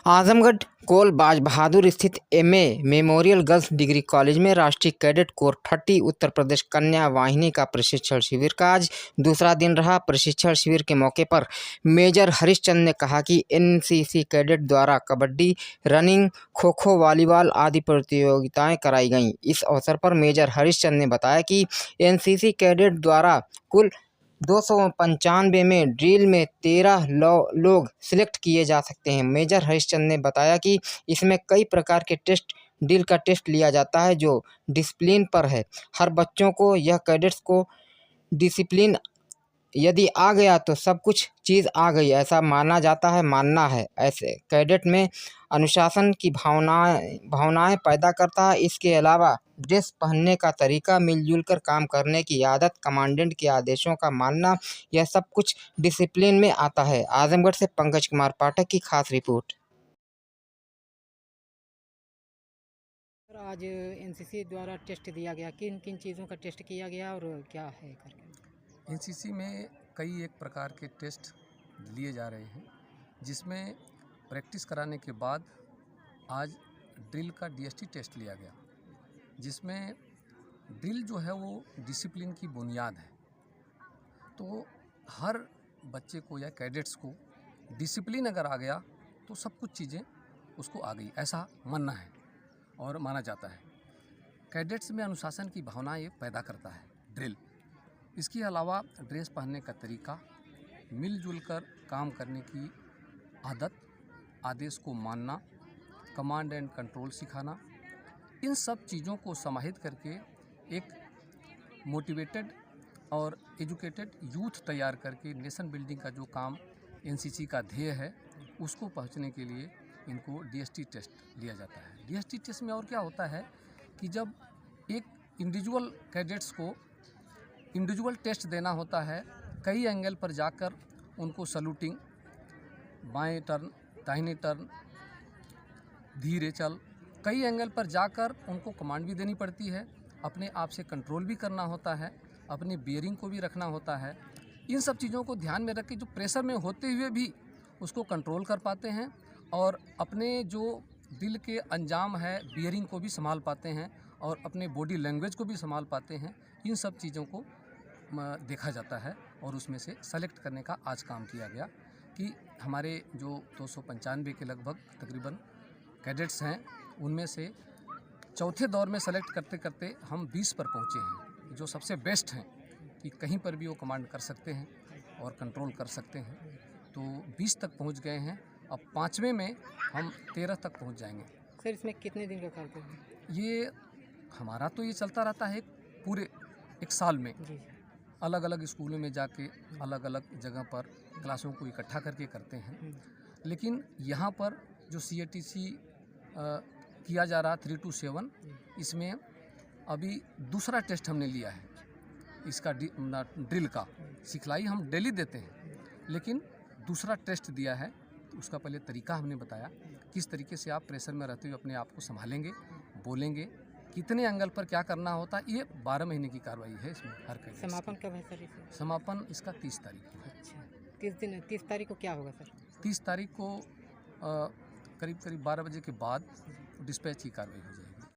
आजमगढ़ कोल बाज बहादुर स्थित MA memorial girls degree college में राष्ट्रीय कैडेट कोर 30 उत्तर प्रदेश कन्या वाहिनी का प्रशिक्षण शिविर का आज दूसरा दिन रहा। प्रशिक्षण शिविर के मौके पर मेजर हरिश्चंद्र ने कहा कि एनसीसी कैडेट द्वारा कबड्डी, रनिंग, खो खो, वॉलीबॉल आदि प्रतियोगिताएं कराई गईं। इस अवसर पर मेजर हरिश्चंद्र ने बताया कि एनसीसी कैडेट द्वारा कुल 295 में ड्रिल में 13 लोग सिलेक्ट किए जा सकते हैं। मेजर हरिश्चंद्र ने बताया कि इसमें कई प्रकार के ड्रिल का टेस्ट लिया जाता है जो डिसिप्लिन पर है। हर बच्चों को यह कैडेट्स को डिसिप्लिन यदि आ गया तो सब कुछ चीज़ आ गई, ऐसा माना जाता है, मानना है। ऐसे कैडेट में अनुशासन की भावनाएं पैदा करता है। इसके अलावा ड्रेस पहनने का तरीका, मिलजुल कर काम करने की आदत, कमांडेंट के आदेशों का मानना, यह सब कुछ डिसिप्लिन में आता है। आजमगढ़ से पंकज कुमार पाठक की खास रिपोर्ट। आज एनसीसी द्वारा टेस्ट दिया गया, किन किन चीज़ों का टेस्ट किया गया और क्या है करके? एनसीसी में कई एक प्रकार के टेस्ट लिए जा रहे हैं, जिसमें प्रैक्टिस कराने के बाद आज ड्रिल का डीएसटी टेस्ट लिया गया, जिसमें ड्रिल जो है वो डिसिप्लिन की बुनियाद है। तो हर बच्चे को या कैडेट्स को डिसिप्लिन अगर आ गया तो सब कुछ चीज़ें उसको आ गई, ऐसा मानना है और माना जाता है। कैडेट्स में अनुशासन की भावना ये पैदा करता है ड्रिल। इसके अलावा ड्रेस पहनने का तरीका, मिलजुल कर काम करने की आदत, आदेश को मानना, कमांड एंड कंट्रोल सिखाना, इन सब चीज़ों को समाहित करके एक मोटिवेटेड और एजुकेटेड यूथ तैयार करके नेशन बिल्डिंग का जो काम एनसीसी का ध्येय है, उसको पहुंचने के लिए इनको डीएसटी टेस्ट लिया जाता है। डीएसटी टेस्ट में और क्या होता है कि जब एक इंडिविजुअल कैडेट्स को इंडिविजुअल टेस्ट देना होता है, कई एंगल पर जाकर उनको सलूटिंग, बाएं टर्न, दाहिने टर्न, धीरे चल, कई एंगल पर जाकर उनको कमांड भी देनी पड़ती है, अपने आप से कंट्रोल भी करना होता है, अपने बियरिंग को भी रखना होता है। इन सब चीज़ों को ध्यान में रख के जो प्रेशर में होते हुए भी उसको कंट्रोल कर पाते हैं और अपने जो दिल के अंजाम है, बियरिंग को भी संभाल पाते हैं और अपने बॉडी लैंग्वेज को भी संभाल पाते हैं। इन सब चीज़ों को देखा जाता है और उसमें से सेलेक्ट करने का आज काम किया गया कि हमारे जो 295 के लगभग तकरीबन कैडेट्स हैं, उनमें से चौथे दौर में सेलेक्ट करते करते हम 20 पर पहुंचे हैं, जो सबसे बेस्ट हैं कि कहीं पर भी वो कमांड कर सकते हैं और कंट्रोल कर सकते हैं। तो 20 तक पहुंच गए हैं। अब 5वें में हम 13 तक पहुंच जाएंगे। सर, इसमें कितने दिन का कार्यक्रम है? ये हमारा तो ये चलता रहता है पूरे एक साल में। अलग अलग स्कूलों में जाके अलग अलग जगह पर क्लासों को इकट्ठा करके करते हैं, लेकिन यहाँ पर जो CATC किया जा रहा 3 to 7, इसमें अभी दूसरा टेस्ट हमने लिया है। इसका ड्रिल का सिखलाई हम डेली देते हैं, लेकिन दूसरा टेस्ट दिया है। तो उसका पहले तरीका हमने बताया, किस तरीके से आप प्रेशर में रहते हुए अपने आप को संभालेंगे, बोलेंगे, कितने एंगल पर क्या करना होता है। ये 12 महीने की कार्रवाई है इसमें हर कैडेट। समापन कब है सर? समापन इसका 30 तारीख को है। अच्छा, 30 तारीख को क्या होगा सर? 30 तारीख को करीब 12 बजे के बाद डिस्पैच की कार्रवाई हो जाएगी।